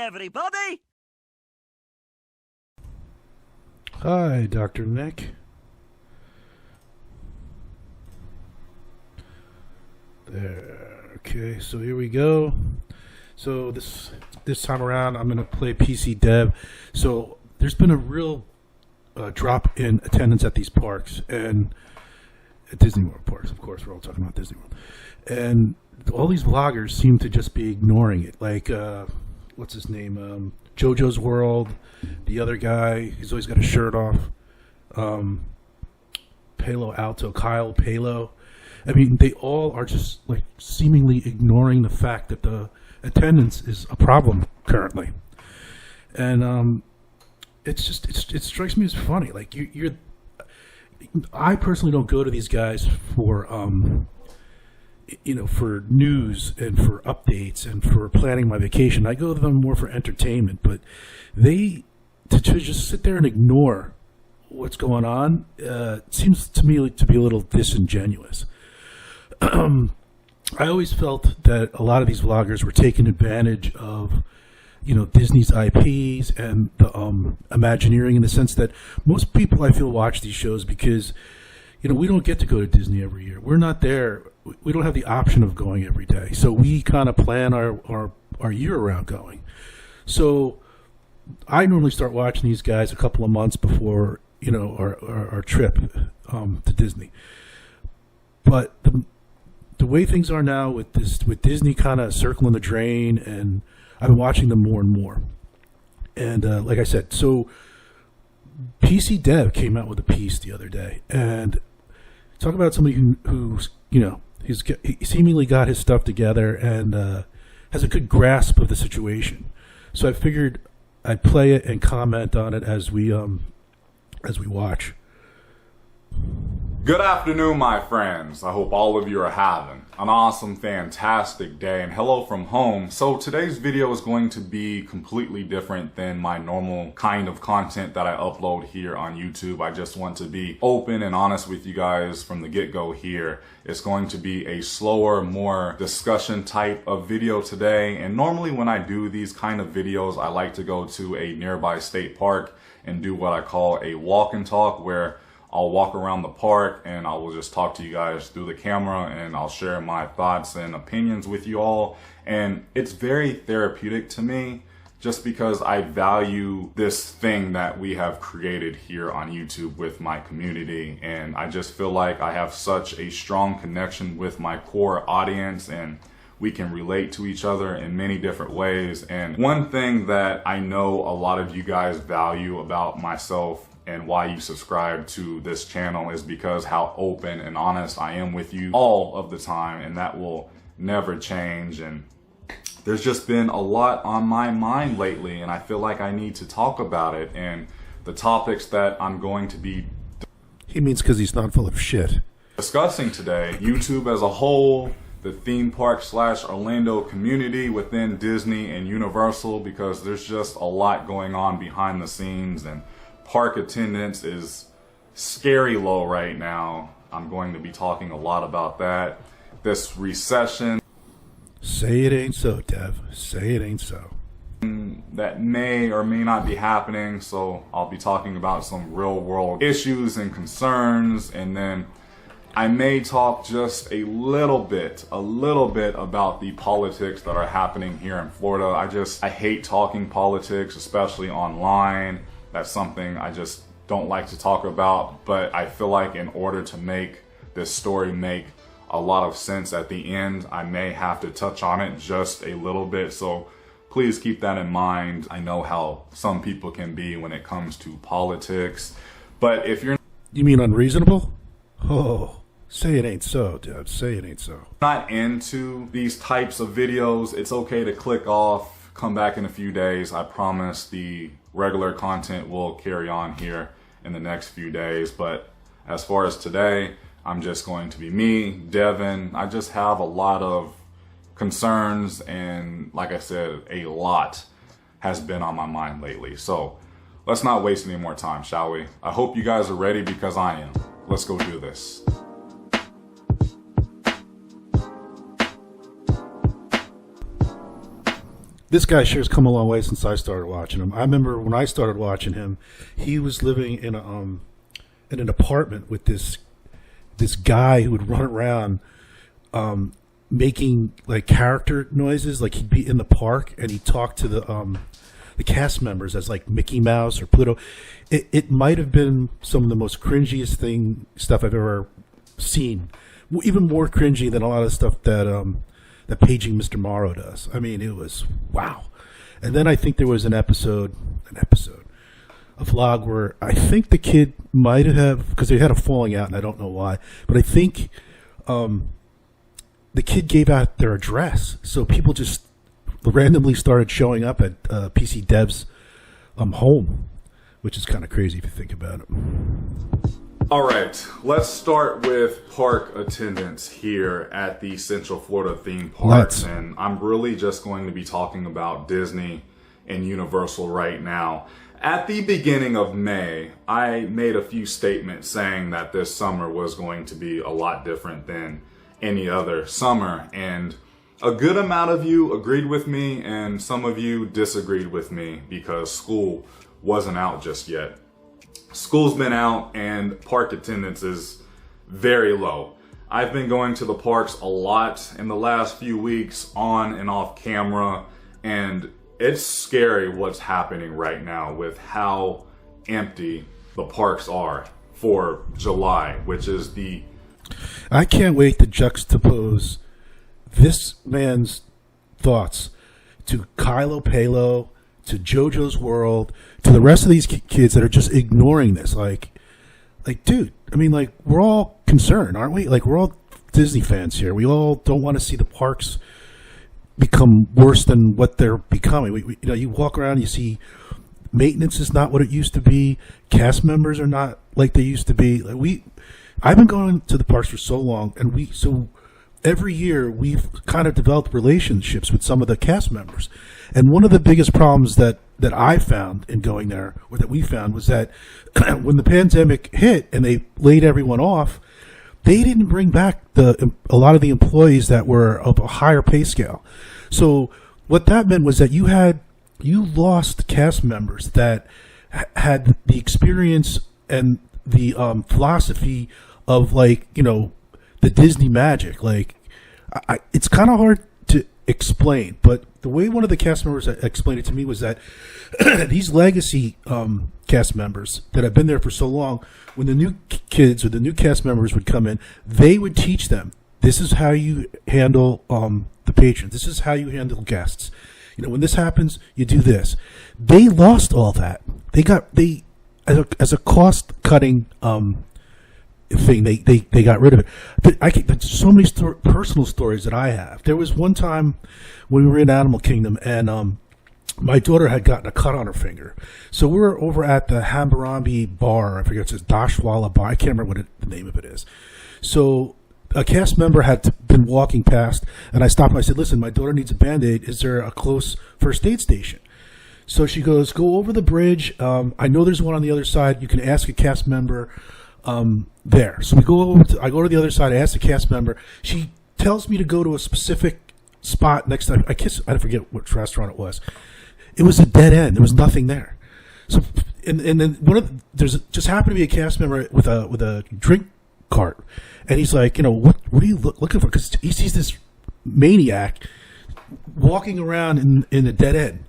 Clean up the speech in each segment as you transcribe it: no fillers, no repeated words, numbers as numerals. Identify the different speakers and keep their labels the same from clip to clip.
Speaker 1: everybody!
Speaker 2: Hi, Dr. Nick. There. Okay, so here we go. So this time around, I'm going to play PCDEV. So there's been a real drop in attendance at these parks and at Disney World parks. Of course, we're all talking about Disney World. And all these vloggers seem to just be ignoring it. Like, what's his name? JoJo's World. The other guy, he's always got a shirt off. Palo Alto, Kyle Palo. I mean, they all are just like seemingly ignoring the fact that the attendance is a problem currently. And it strikes me as funny. Like I personally don't go to these guys for for news and for updates and for planning my vacation. I go to them more for entertainment, but to just sit there and ignore what's going on seems to me to be a little disingenuous. I always felt that a lot of these vloggers were taking advantage of, Disney's IPs and the Imagineering, in the sense that most people, I feel, watch these shows because, we don't get to go to Disney every year. We're not there. We don't have the option of going every day. So we kind of plan our year around going. So I normally start watching these guys a couple of months before, our trip to Disney. But the way things are now with Disney kind of circling the drain, and I've been watching them more and more. And like I said, so PCDEV came out with a piece the other day, and talk about somebody who's he seemingly got his stuff together and has a good grasp of the situation. So I figured I'd play it and comment on it as we watch.
Speaker 3: Good afternoon, my friends. I hope all of you are having an awesome, fantastic day, and hello from home. So today's video is going to be completely different than my normal kind of content that I upload here on YouTube. I just want to be open and honest with you guys from the get-go here. It's going to be a slower, more discussion type of video today. And normally when I do these kind of videos, I like to go to a nearby state park and do what I call a walk and talk, where I'll walk around the park and I will just talk to you guys through the camera, and I'll share my thoughts and opinions with you all. And it's very therapeutic to me, just because I value this thing that we have created here on YouTube with my community. And I just feel like I have such a strong connection with my core audience, and we can relate to each other in many different ways. And one thing that I know a lot of you guys value about myself and why you subscribe to this channel is because how open and honest I am with you all of the time, and that will never change. And there's just been a lot on my mind lately, and I feel like I need to talk about it. And the topics that I'm going to be
Speaker 2: He means because he's not full of shit.
Speaker 3: Discussing today, YouTube as a whole, the theme park / Orlando community within Disney and Universal, because there's just a lot going on behind the scenes, and park attendance is scary low right now. I'm going to be talking a lot about that. This recession.
Speaker 2: Say it ain't so, Dev. Say it ain't so.
Speaker 3: That may or may not be happening. So I'll be talking about some real world issues and concerns. And then I may talk just a little bit about the politics that are happening here in Florida. I hate talking politics, especially online. That's something I just don't like to talk about, but I feel like in order to make this story make a lot of sense at the end, I may have to touch on it just a little bit. So please keep that in mind. I know how some people can be when it comes to politics, but if you're
Speaker 2: You mean unreasonable? Oh, say it ain't so, Dev. Say it ain't so.
Speaker 3: not into these types of videos, it's okay to click off, come back in a few days. I promise the regular content will carry on here in the next few days. But as far as today, I'm just going to be me, Devin. I just have a lot of concerns, and like I said, a lot has been on my mind lately. So let's not waste any more time, shall we? I hope you guys are ready, because I am. Let's go do this.
Speaker 2: this guy sure has come a long way since I started watching him. I remember when I started watching him, he was living in an apartment with this guy who would run around making like character noises. Like he'd be in the park and he'd talk to the cast members as like Mickey Mouse or Pluto. It might have been some of the most cringiest stuff I've ever seen. Even more cringy than a lot of stuff that Paging Mr. Morrow does. I mean, it was wow. And then I think there was a vlog where I think the kid might have, because they had a falling out and I don't know why, but I think the kid gave out their address, so people just randomly started showing up at PCDEV's home, which is kind of crazy if you think about it.
Speaker 3: All right, let's start with park attendance here at the Central Florida theme parks. And I'm really just going to be talking about Disney and Universal right now. At the beginning of May, I made a few statements saying that this summer was going to be a lot different than any other summer. And a good amount of you agreed with me and some of you disagreed with me because school wasn't out just yet. School's been out and park attendance is very low. I've been going to the parks a lot in the last few weeks on and off camera, and it's scary what's happening right now with how empty the parks are for July, which is the...
Speaker 2: I can't wait to juxtapose this man's thoughts to Kylo Palo, to JoJo's World, to the rest of these kids that are just ignoring this. Like, dude, I mean, like, we're all concerned, aren't we? Like, we're all Disney fans here. We all don't want to see the parks become worse than what they're becoming. You walk around, you see maintenance is not what it used to be. Cast members are not like they used to be. I've been going to the parks for so long, and so every year we've kind of developed relationships with some of the cast members. And one of the biggest problems that I found in going there, or that we found, was that when the pandemic hit and they laid everyone off, they didn't bring back a lot of the employees that were of a higher pay scale. So what that meant was that you lost cast members that had the experience and the philosophy of, like, you know, the Disney magic. Like, it's kind of hard to explain, but the way one of the cast members explained it to me was that these legacy cast members that have been there for so long, when the new kids or the new cast members would come in, they would teach them, this is how you handle the patrons, this is how you handle guests. You know, when this happens, you do this. They lost all that. They as a cost cutting thing, they got rid of it. There's so many personal stories that I have. There was one time when we were in Animal Kingdom, and my daughter had gotten a cut on her finger. So we were over at the Hammurabi bar. I forget, it says Dashwalla bar. I can't remember what the name of it is. So a cast member had been walking past, and I stopped and I said, listen, my daughter needs a Band-Aid. Is there a close first aid station? So she goes, go over the bridge. I know there's one on the other side. You can ask a cast member there. So I go to the other side. I ask the cast member. She tells me to go to a specific spot next time. I forget which restaurant it was. It was a dead end. There was nothing there. So and then there's just happened to be a cast member with a drink cart, and he's like, you know, what are you looking for? Because he sees this maniac walking around in a dead end.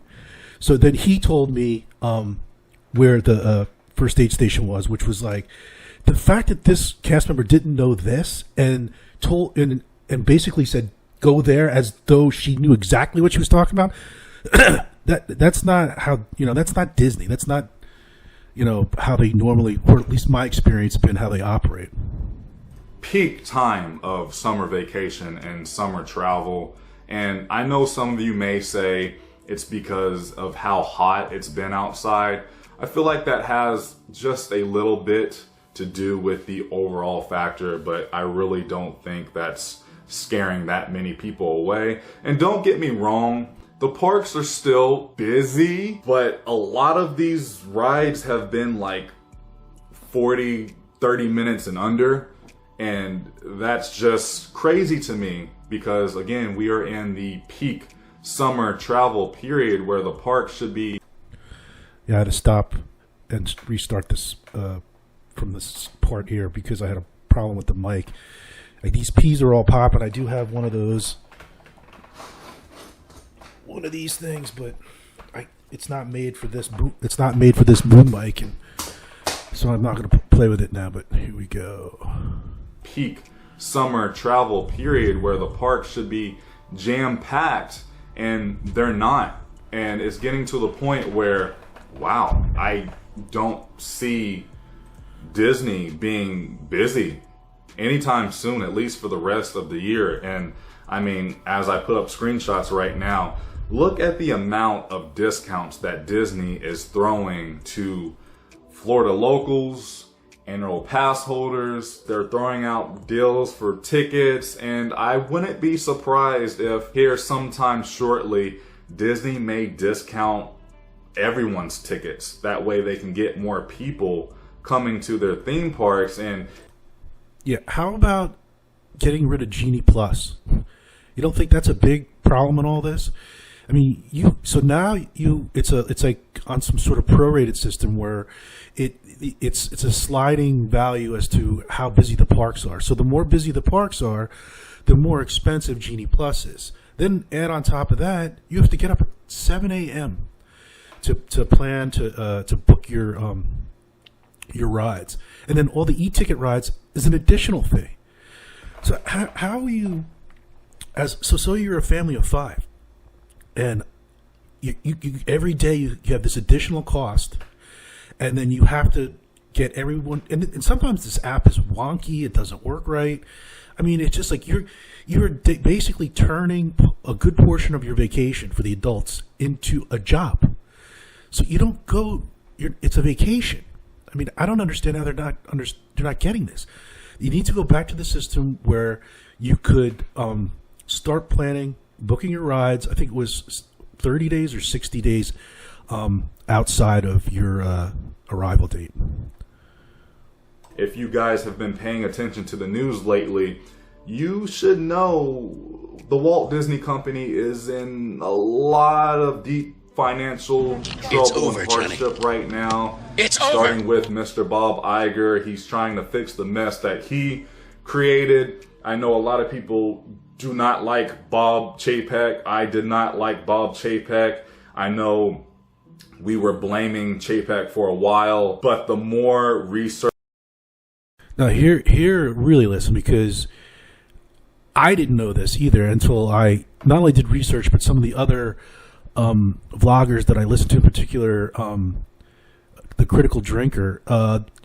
Speaker 2: So then he told me where the first aid station was, which was like, the fact that this cast member didn't know this and basically said go there as though she knew exactly what she was talking about. that's not how, you know, that's not Disney. That's not, you know, how they normally, or at least my experience has been how they operate.
Speaker 3: Peak time of summer vacation and summer travel, and I know some of you may say it's because of how hot it's been outside. I feel like that has just a little bit to do with the overall factor, but I really don't think that's scaring that many people away. And don't get me wrong, the parks are still busy, but a lot of these rides have been like 40, 30 minutes and under. And that's just crazy to me because, again, we are in the peak summer travel period where the park should be.
Speaker 2: Yeah, I had to stop and restart this from this part here because I had a problem with the mic. Like, these P's are all popping. I do have one of those, one of these things, but it's not made for this. It's not made for this boom mic, and so I'm not going to play with it now. But here we go.
Speaker 3: Peak summer travel period where the park should be jam-packed, and they're not. And it's getting to the point where, wow, I don't see Disney being busy anytime soon, at least for the rest of the year. And I mean, as I put up screenshots right now, look at the amount of discounts that Disney is throwing to Florida locals, annual pass holders. They're throwing out deals for tickets, and I wouldn't be surprised if here sometime shortly Disney may discount everyone's tickets. That way they can get more people coming to their theme parks. And
Speaker 2: yeah, how about getting rid of Genie Plus? You don't think that's a big problem in all this? I mean, it's like on some sort of prorated system where it's a sliding value as to how busy the parks are. So the more busy the parks are, the more expensive Genie Plus is. Then add on top of that, you have to get up at 7 a.m. to plan to book your rides, and then all the e-ticket rides is an additional fee. So how are you, so you're a family of 5, and you every day you have this additional cost, and then you have to get everyone, and sometimes this app is wonky, it doesn't work right. I mean, it's just like you're basically turning a good portion of your vacation for the adults into a job. So you don't go, it's a vacation. I mean, I don't understand how they're not getting this. You need to go back to the system where you could start planning, booking your rides. I think it was 30 days or 60 days outside of your arrival date.
Speaker 3: If you guys have been paying attention to the news lately, you should know the Walt Disney Company is in a lot of deep financial trouble and hardship right now. Starting with Mr. Bob Iger. He's trying to fix the mess that he created. I know a lot of people do not like Bob Chapek. I did not like Bob Chapek. I know we were blaming Chapek for a while, but the more research.
Speaker 2: Now here, really listen, because I didn't know this either until I not only did research, but some of the other vloggers that I listen to, in particular, the Critical Drinker,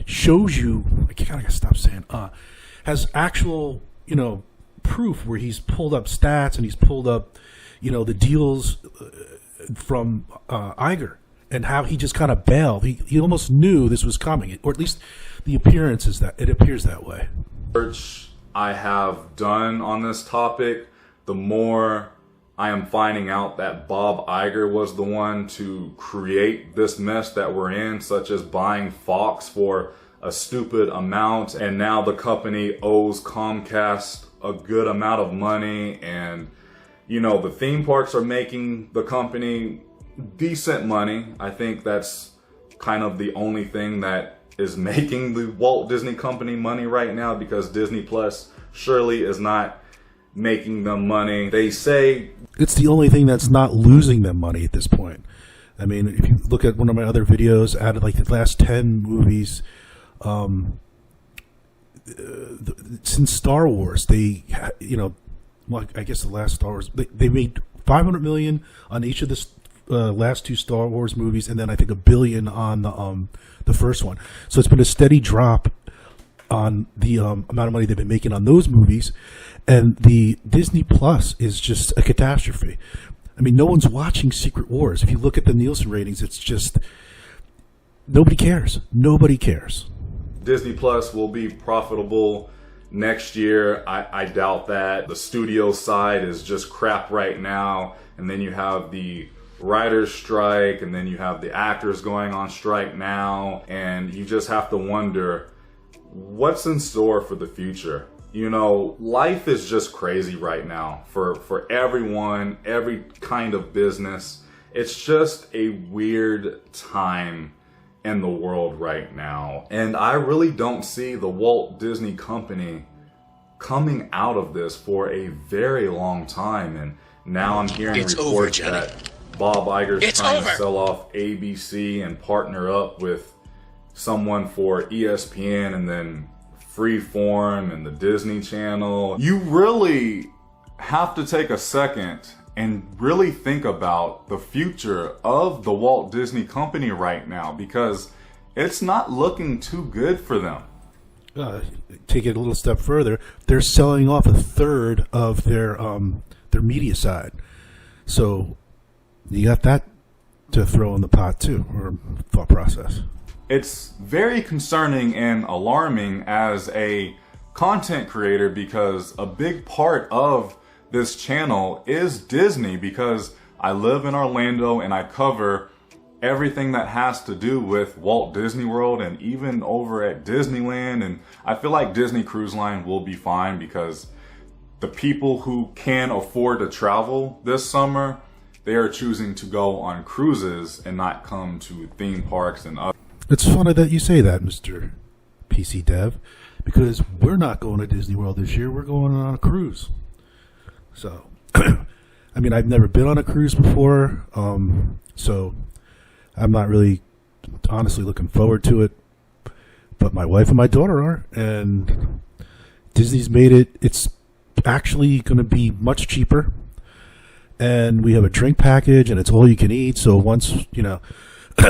Speaker 2: shows you. I gotta stop saying has actual proof where he's pulled up stats and he's pulled up the deals from Iger and how he just kind of bailed. He almost knew this was coming, or at least the appearance is that it appears that way.
Speaker 3: Research I have done on this topic, the more I am finding out that Bob Iger was the one to create this mess that we're in, such as buying Fox for a stupid amount, and now the company owes Comcast a good amount of money, and the theme parks are making the company decent money. I think that's kind of the only thing that is making the Walt Disney Company money right now, because Disney Plus surely is not making them money. They say
Speaker 2: it's the only thing that's not losing them money at this point. I mean, if you look at one of my other videos, out of like the last 10 movies, since Star Wars, they, I guess the last Star Wars, they made $500 million on each of the last 2 Star Wars movies, and then I think $1 billion on the first one. So it's been a steady drop on the amount of money they've been making on those movies, and the Disney Plus is just a catastrophe. I mean, no one's watching Secret Wars. If you look at the Nielsen ratings, it's just nobody cares. Nobody cares.
Speaker 3: Disney Plus will be profitable next year. I doubt that. The studio side is just crap right now, and then you have the writer's strike, and then you have the actors going on strike now, and you just have to wonder what's in store for the future. You know, life is just crazy right now for everyone, every kind of business. It's just a weird time in the world right now. And I really don't see the Walt Disney Company coming out of this for a very long time. And now I'm hearing reports that Bob Iger's trying to sell off ABC and partner up with someone for ESPN and then Freeform and the Disney Channel. You really have to take a second and really think about the future of the Walt Disney Company right now, because it's not looking too good for them.
Speaker 2: Take it a little step further. They're selling off a third of their media side. So you got that to throw in the pot too, or thought process.
Speaker 3: It's very concerning and alarming as a content creator, because a big part of this channel is Disney, because I live in Orlando and I cover everything that has to do with Walt Disney World and even over at Disneyland. And I feel like Disney Cruise Line will be fine, because the people who can afford to travel this summer, they are choosing to go on cruises and not come to theme parks and other.
Speaker 2: It's funny that you say that, Mr. PCDEV, because we're not going to Disney World this year. We're going on a cruise. So, I mean, I've never been on a cruise before, so I'm not really honestly looking forward to it. But my wife and my daughter are, and Disney's made it. It's actually going to be much cheaper, and we have a drink package, and it's all you can eat. So once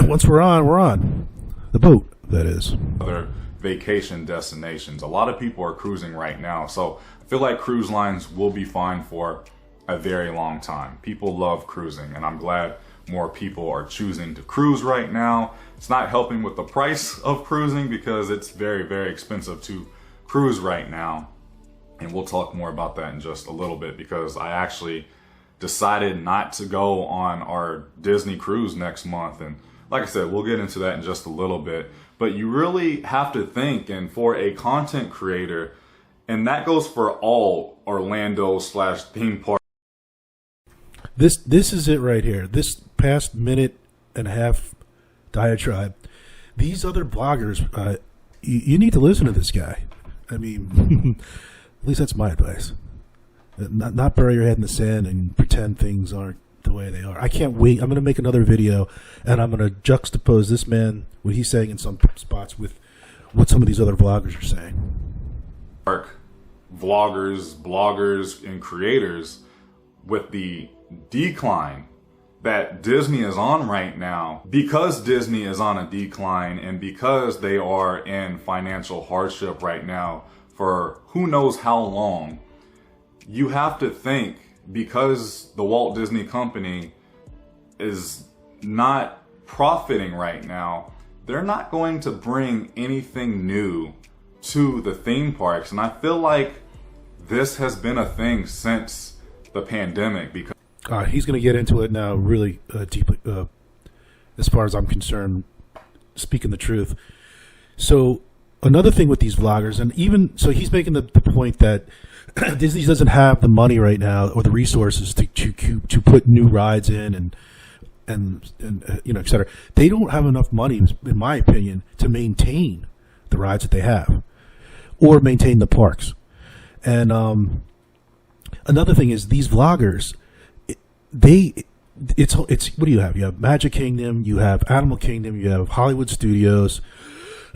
Speaker 2: once we're on the boat, that is.
Speaker 3: Other vacation destinations. A lot of people are cruising right now, so I feel like cruise lines will be fine for a very long time. People love cruising, and I'm glad more people are choosing to cruise right now. It's not helping with the price of cruising, because it's very, very expensive to cruise right now. And we'll talk more about that in just a little bit, because I actually decided not to go on our Disney cruise next month. And like I said, we'll get into that in just a little bit. But you really have to think, and for a content creator, and that goes for all Orlando/theme park.
Speaker 2: This is it right here. This past minute and a half diatribe. These other bloggers, you need to listen to this guy. I mean, at least that's my advice. Not bury your head in the sand and pretend things aren't the way they are. I can't wait. I'm going to make another video, and I'm going to juxtapose this man, what he's saying in some spots, with what some of these other vloggers are saying.
Speaker 3: Vloggers, bloggers, and creators, with the decline that Disney is on right now, because Disney is on a decline and because they are in financial hardship right now for who knows how long, you have to think, because the Walt Disney Company is not profiting right now, they're not going to bring anything new to the theme parks. And I feel like this has been a thing since the pandemic, because
Speaker 2: he's going to get into it now really deeply, as far as I'm concerned, speaking the truth. So another thing with these vloggers, and even so, he's making the point that Disney doesn't have the money right now or the resources to put new rides in and et cetera. They don't have enough money, in my opinion, to maintain the rides that they have or maintain the parks. And another thing is, these vloggers, it's what do you have? You have Magic Kingdom, you have Animal Kingdom, you have Hollywood Studios,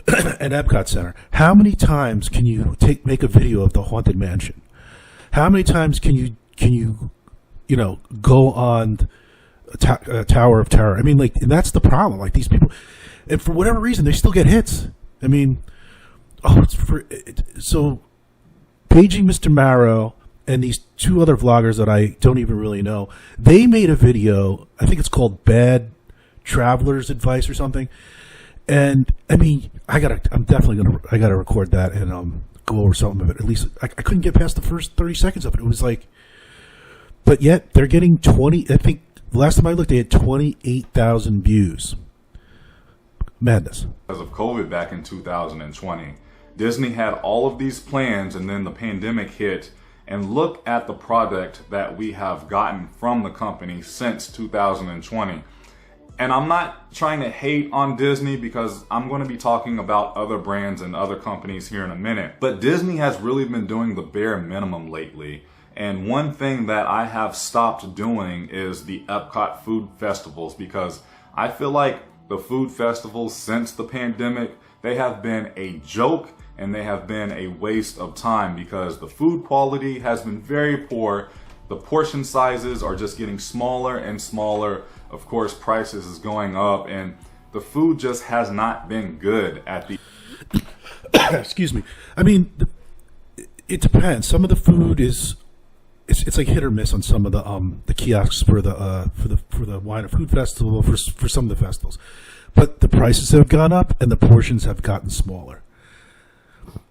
Speaker 2: and Epcot Center. How many times can you make a video of the Haunted Mansion? How many times can you go on Tower of Terror? I mean, like, and that's the problem. Like, these people, and for whatever reason, they still get hits. I mean, so paging Mr. Marrow and these two other vloggers that I don't even really know, they made a video. I think it's called Bad Traveler's Advice or something. And I mean, I gotta record that and go over something of it. At least I couldn't get past the first 30 seconds of it. It was like, but yet they're getting 20. I think the last time I looked, they had 28,000 views. Madness.
Speaker 3: Because of COVID back in 2020, Disney had all of these plans and then the pandemic hit, and look at the product that we have gotten from the company since 2020. And I'm not trying to hate on Disney because I'm going to be talking about other brands and other companies here in a minute. But Disney has really been doing the bare minimum lately. And one thing that I have stopped doing is the Epcot food festivals, because I feel like the food festivals since the pandemic, they have been a joke and they have been a waste of time because the food quality has been very poor. The portion sizes are just getting smaller and smaller. Of course, prices is going up and the food just has not been good at the...
Speaker 2: Excuse me. I mean, it depends. Some of the food is... It's like hit or miss on some of the kiosks for the wine and food festival for some of the festivals, but the prices have gone up and the portions have gotten smaller.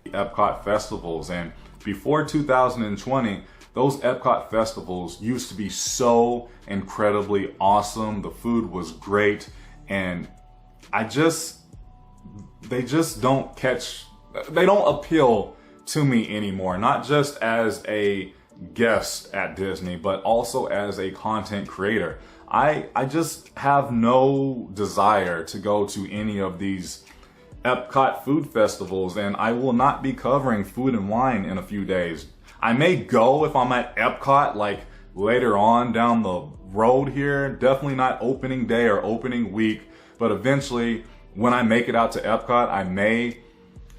Speaker 3: Epcot festivals, and before 2020, those Epcot festivals used to be so incredibly awesome. The food was great, and they just don't appeal to me anymore. Not just as a guest at Disney, but also as a content creator. I just have no desire to go to any of these Epcot food festivals, and I will not be covering food and wine in a few days. I may go if I'm at Epcot like later on down the road here, definitely not opening day or opening week, but eventually when I make it out to Epcot, I may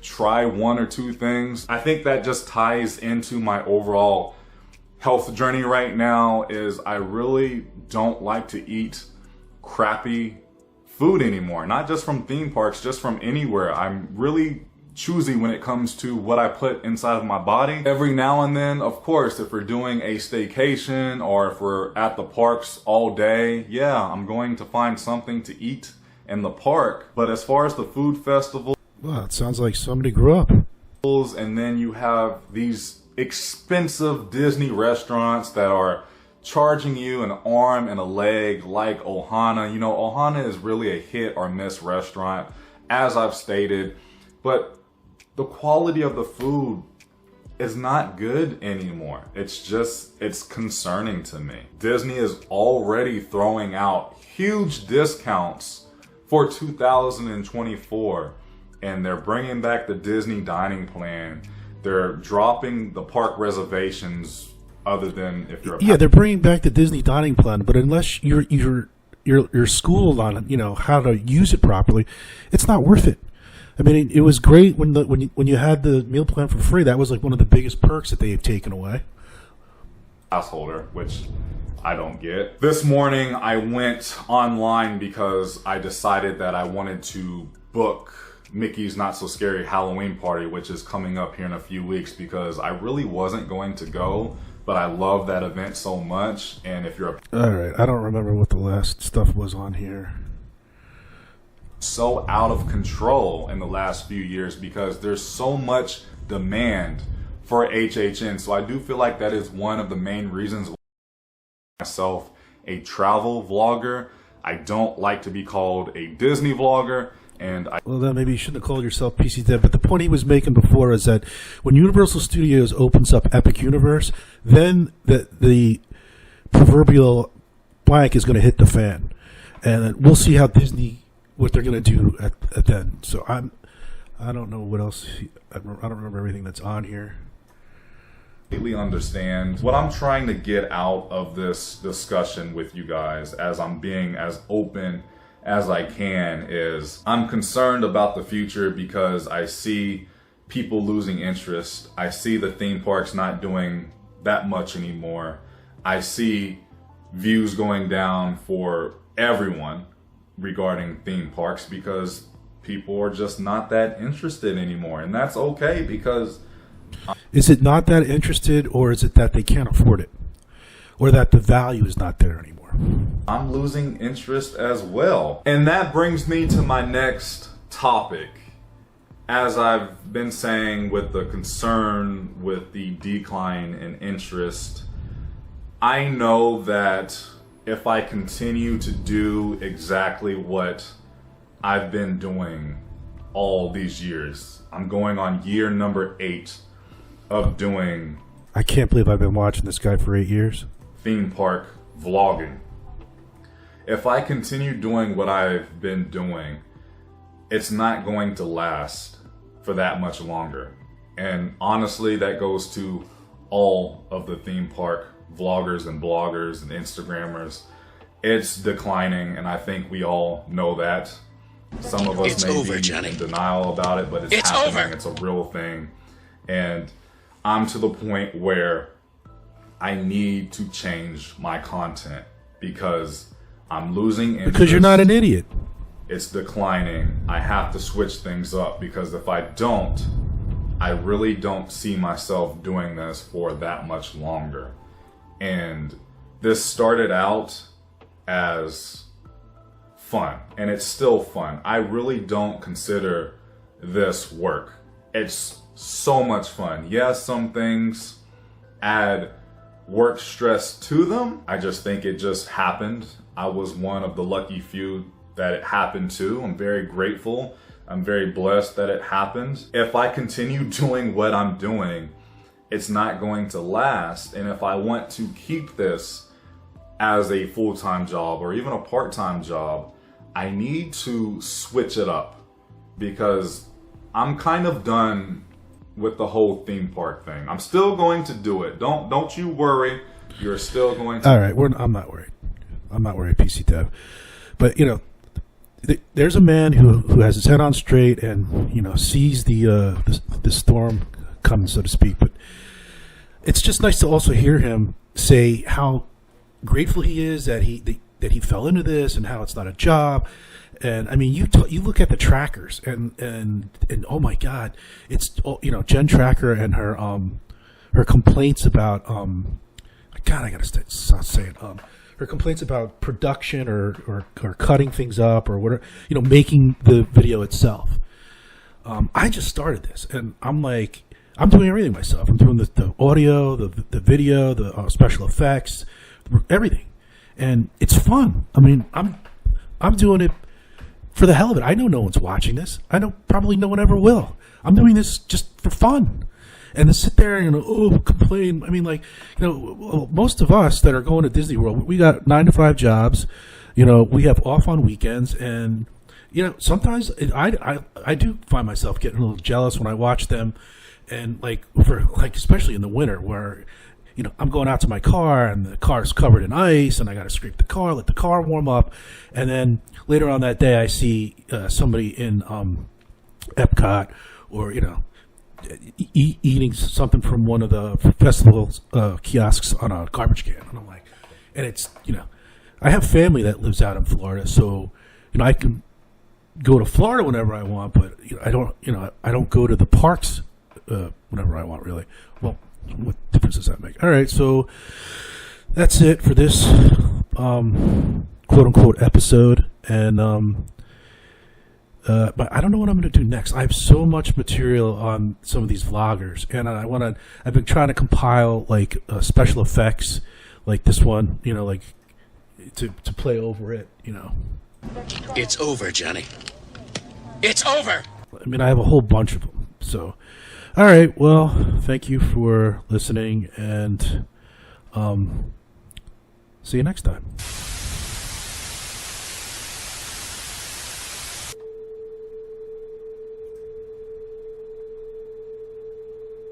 Speaker 3: try one or two things. I think that just ties into my overall health journey right now. Is I really don't like to eat crappy food anymore, not just from theme parks, just from anywhere. I'm really choosy when it comes to what I put inside of my body. Every now and then, of course, if we're doing a staycation or if we're at the parks all day, yeah, I'm going to find something to eat in the park. But as far as the food festival,
Speaker 2: well, it sounds like somebody grew up.
Speaker 3: And then you have these expensive Disney restaurants that are charging you an arm and a leg like Ohana. You know, Ohana is really a hit or miss restaurant, as I've stated, but the quality of the food is not good anymore. It's concerning to me. Disney is already throwing out huge discounts for 2024, and they're bringing back the Disney dining plan. They're dropping the park reservations, other than if you're...
Speaker 2: Yeah, they're bringing back the Disney dining plan, but unless you're schooled on, you know, how to use it properly, it's not worth it. I mean, it was great when you had the meal plan for free. That was like one of the biggest perks that they've taken away.
Speaker 3: Householder, which I don't get. This morning I went online because I decided that I wanted to book Mickey's Not So Scary Halloween Party, which is coming up here in a few weeks, because I really wasn't going to go, but I love that event so much. And if you're
Speaker 2: all right, I don't remember what the last stuff was on here.
Speaker 3: So out of control in the last few years because there's so much demand for HHN. So I do feel like that is one of the main reasons why myself a travel vlogger. I don't like to be called a Disney vlogger. Well, then maybe you shouldn't have called yourself PCDEV. But the point he was making before is that when Universal Studios opens up Epic Universe, then the proverbial blank is going to hit the fan, and we'll see how Disney, what they're going to do at then. So I don't know what else. I don't remember everything that's on here. Completely understand what I'm trying to get out of this discussion with you guys, as I'm being as open as I can, is I'm concerned about the future because I see people losing interest. I see the theme parks not doing that much anymore. I see views going down for everyone regarding theme parks because people are just not that interested anymore. And that's okay, because...
Speaker 2: Is it not that interested, or is it that they can't afford it? Or that the value is not there anymore?
Speaker 3: I'm losing interest as well. And that brings me to my next topic. As I've been saying, with the concern with the decline in interest, I know that if I continue to do exactly what I've been doing all these years. I'm going on year number 8 of doing
Speaker 2: I can't believe I've been watching this guy for 8 years.
Speaker 3: theme park vlogging. If I continue doing what I've been doing, it's not going to last for that much longer. And honestly, that goes to all of the theme park vloggers and bloggers and Instagrammers. It's declining, and I think we all know that. Some of us may be in denial about it, but it's happening. It's a real thing. And I'm to the point where I need to change my content because I'm losing interest.
Speaker 2: Because you're not an idiot.
Speaker 3: It's declining. I have to switch things up because if I don't, I really don't see myself doing this for that much longer. And this started out as fun, and it's still fun. I really don't consider this work. It's so much fun. Yes, some things add work stress to them. I just think it just happened. I was one of the lucky few that it happened to. I'm very grateful. I'm very blessed that it happened. If I continue doing what I'm doing, it's not going to last. And if I want to keep this as a full-time job or even a part-time job, I need to switch it up because I'm kind of done with the whole theme park thing. I'm still going to do it. Don't you worry. You're still going to.
Speaker 2: All right, I'm not worried. I'm not worried, PCDEV. But you know, there's a man who has his head on straight and sees the storm coming, so to speak. But it's just nice to also hear him say how grateful he is that he fell into this and how it's not a job. And I mean, you look at the trackers and oh my God, it's Jen Tracker and her complaints about God, I gotta stop saying her complaints about production or cutting things up or whatever, making the video itself. I just started this and I'm like, I'm doing everything myself. I'm doing the audio, the video, the special effects, everything, and it's fun. I mean, I'm doing it for the hell of it. I know no one's watching this. I know probably no one ever will. I'm doing this just for fun. And to sit there and complain. I mean, like, most of us that are going to Disney World, we got 9-to-5 jobs. We have off on weekends, and sometimes I do find myself getting a little jealous when I watch them, and especially in the winter where I'm going out to my car and the car's covered in ice and I got to scrape the car, let the car warm up. And then later on that day, I see somebody in Epcot or, eating something from one of the festival kiosks on a garbage can. And I'm like, and it's, I have family that lives out in Florida. So, I can go to Florida whenever I want, but I don't go to the parks whenever I want, really. Well, what difference does that make? All right, so that's it for this quote-unquote episode, and but I don't know what I'm going to do next. I have so much material on some of these vloggers, and I've been trying to compile special effects like this one, to play over it,
Speaker 1: It's over, Johnny. It's over!
Speaker 2: I mean, I have a whole bunch of them, so... All right, well, thank you for listening, and see you next time.